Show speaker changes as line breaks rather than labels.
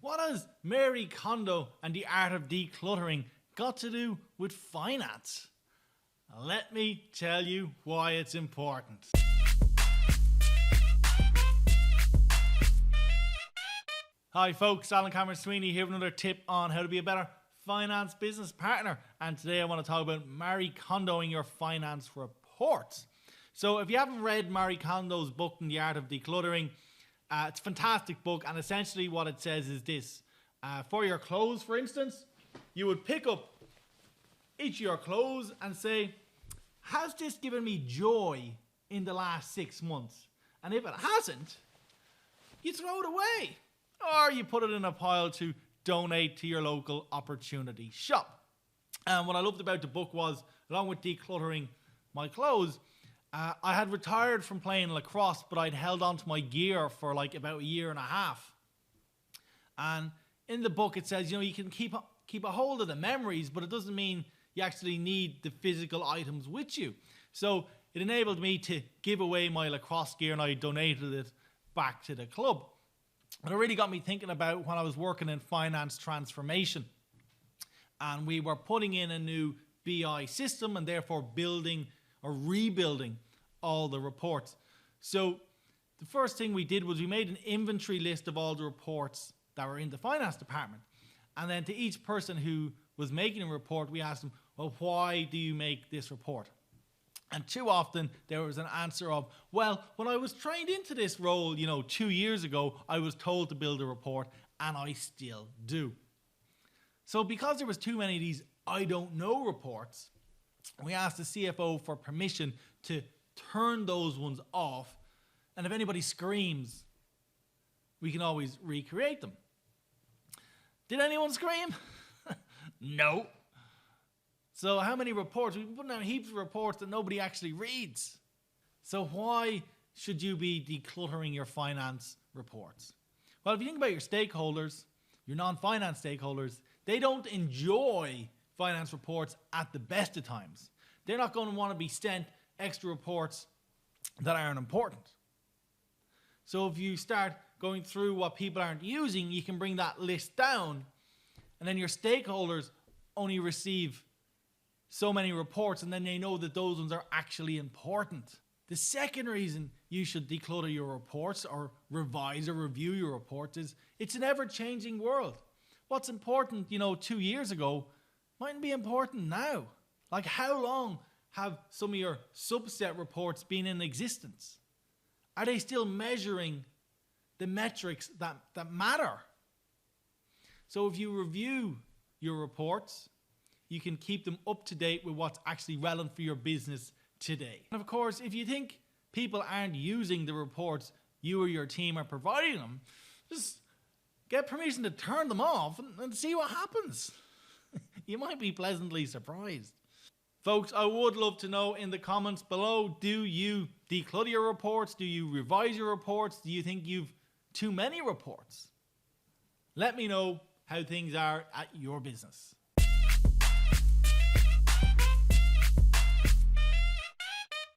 What has Marie Kondo and the art of decluttering got to do with finance? Let me tell you why it's important. Hi folks, Cameron-Sweeney here with another tip on how to be a better finance business partner. And today I want to talk about Marie Kondoing your finance reports. So if you haven't read Marie Kondo's book, The Art of Decluttering, it's a fantastic book, and essentially what it says is this. For your clothes, for instance, you would pick up each of your clothes and say, has this given me joy in the last 6 months? And if it hasn't, you throw it away. Or you put it in a pile to donate to your local opportunity shop. And what I loved about the book was, along with decluttering my clothes, I had retired from playing lacrosse, but I'd held on to my gear for like about a year and a half. And in the book it says, you can keep a hold of the memories, but it doesn't mean you actually need the physical items with you. So it enabled me to give away my lacrosse gear, and I donated it back to the club. But it really got me thinking about when I was working in finance transformation, and we were putting in a new BI system and therefore building or rebuilding all the reports. So the first thing we did was we made an inventory list of all the reports that were in the finance department. And then to each person who was making a report, we asked them, well, why do you make this report? And too often there was an answer of, well, when I was trained into this role, 2 years ago, I was told to build a report, and I still do. So because there was too many of these I don't know reports, we asked the CFO for permission to turn those ones off. And if anybody screams, we can always recreate them. Did anyone scream? No. So how many reports? We've been putting out heaps of reports that nobody actually reads. So why should you be decluttering your finance reports? Well, if you think about your stakeholders, your non-finance stakeholders, they don't enjoy finance reports at the best of times. They're not going to want to be sent extra reports that aren't important. So if you start going through what people aren't using, you can bring that list down, and then your stakeholders only receive so many reports, and then they know that those ones are actually important. The second reason you should declutter your reports or revise or review your reports is it's an ever-changing world. What's important, 2 years ago mightn't be important now. Like, how long have some of your subset reports been in existence? Are they still measuring the metrics that matter? So if you review your reports, you can keep them up to date with what's actually relevant for your business today. And of course, if you think people aren't using the reports you or your team are providing them, just get permission to turn them off and see what happens. You might be pleasantly surprised. Folks, I would love to know in the comments below, do you declutter your reports? Do you revise your reports? Do you think you've too many reports? Let me know how things are at your business.